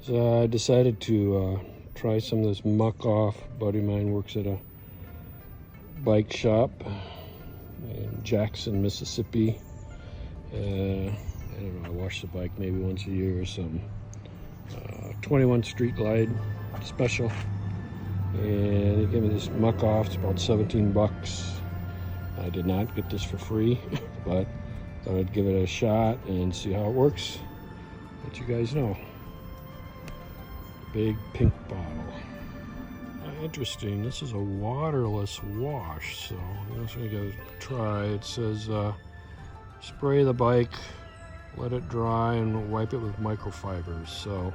So I decided to try some of this Muc-Off. A buddy of mine works at a bike shop in Jackson, Mississippi. I don't know, I wash the bike maybe once a year or something. 21 Street Glide special. And they gave me this Muc-Off. It's about 17 bucks. I did not get this for free, but thought I'd give it a shot and see how it works. Let you guys know. Big pink bottle. Interesting. This is a waterless wash, so I'm just gonna give it a try. It says spray the bike, let it dry, and wipe it with microfibers. So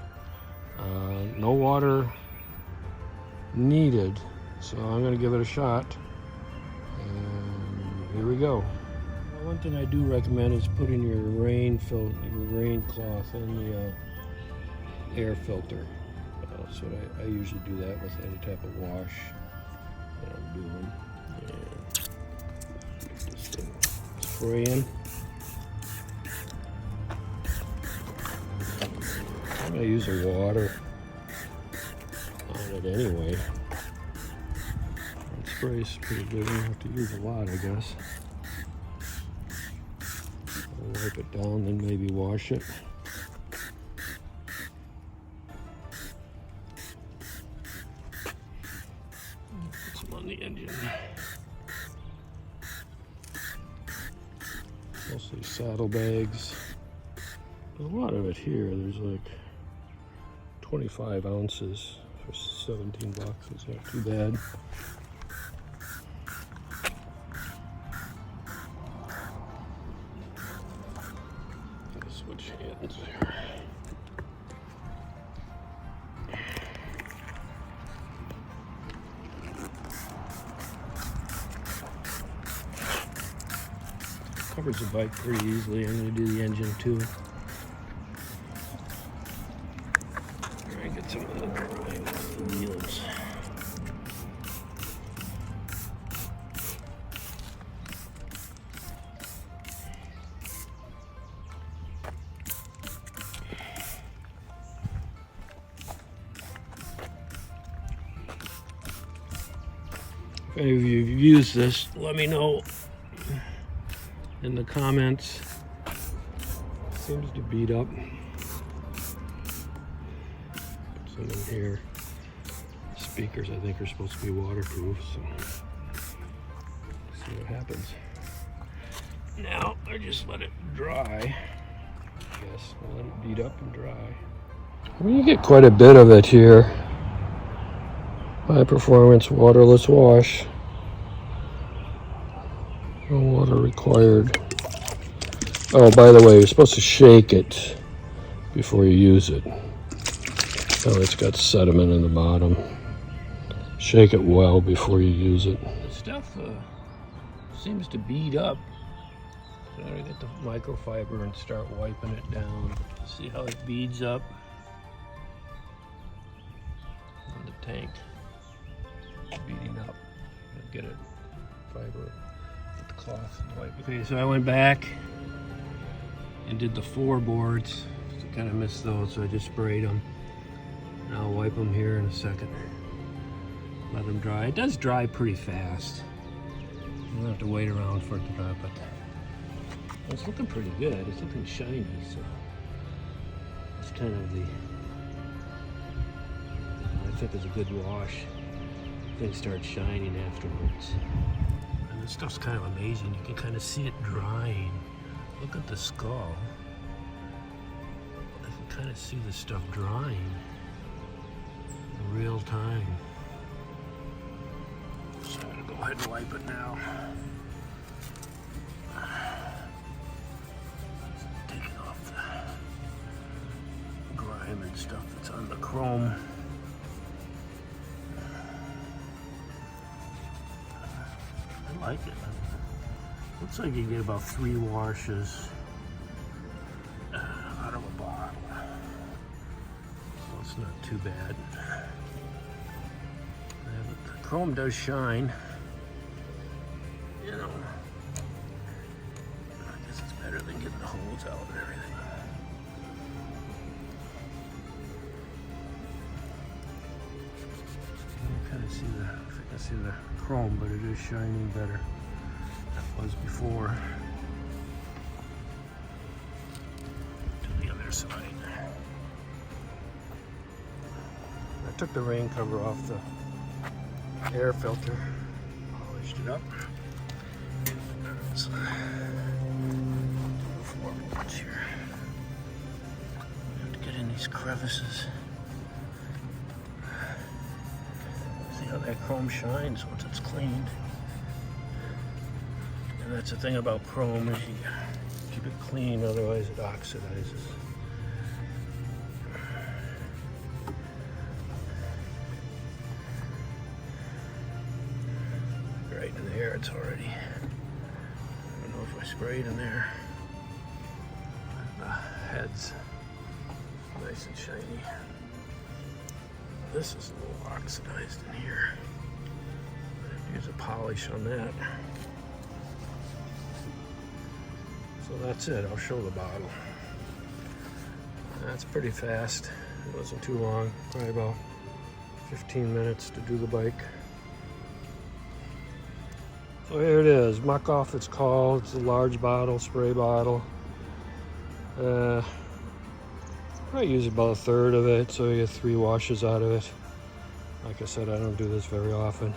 no water needed. So I'm gonna give it a shot. And here we go. One thing I do recommend is putting your rain cloth in the air filter. So I usually do that with any type of wash that I'm doing. And get this thing spraying. I'm gonna use the water on it anyway. And spray's pretty good. You don't have to use a lot, I guess. I'll wipe it down, then maybe wash it. Put some on the engine. Mostly saddlebags. There's a lot of it here. There's like 25 ounces for 17 bucks. It's not too bad. Switch hands there. Covers the bike pretty easily. I'm going to do the engine too. Try and get some of the wheels. If any of you have used this, let me know in the comments. It seems to beat up. Put some in here. Speakers, I think, are supposed to be waterproof, so see what happens. Now I just let it dry. I guess I'll let it beat up and dry. I mean, you get quite a bit of it here. High performance waterless wash. No water required. Oh, by the way, you're supposed to shake it before you use it. Oh, it's got sediment in the bottom. Shake it well before you use it. The stuff seems to bead up. So I get the microfiber and start wiping it down. See how it beads up in the tank. Beading up. Get it fiber with the cloth and wipe. Okay, so I went back and did the floorboards. I kind of missed those, so I just sprayed them. And I'll wipe them here in a second. Let them dry. It does dry pretty fast. You don't have to wait around for it to dry, but it's looking pretty good. It's looking shiny, so it's kind of I think it's a good wash. Things start shining afterwards. And this stuff's kind of amazing. You can kind of see it drying. Look at the skull. I can kind of see the stuff drying in real time. So I'm gonna go ahead and wipe it now. Taking off the grime and stuff that's on the chrome. I like it. Looks like you get about 3 washes out of a bottle. So it's not too bad. And the chrome does shine. You know, I guess it's better than getting the holes out and everything. I see the, if I can see the chrome, but it is shining better than it was before. To the other side. I took the rain cover off the air filter, polished it up. So, here. We have to get in these crevices. See how that chrome shines once it's cleaned. And that's the thing about chrome, is you keep it clean, otherwise it oxidizes. Right in there, it's already. I don't know if I sprayed in there. The head's nice and shiny. This is a little oxidized in here. I have to use a polish on that. So that's it. I'll show the bottle. That's pretty fast. It wasn't too long. Probably about 15 minutes to do the bike. So here it is. Muc-Off it's called. It's a large bottle, spray bottle. I use about a third of it, so you get 3 washes out of it. Like I said, I don't do this very often.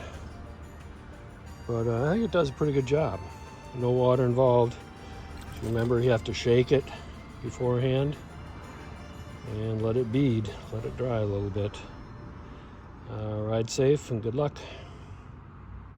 But I think it does a pretty good job. No water involved. Just remember, you have to shake it beforehand and let it bead, let it dry a little bit. Ride safe and good luck.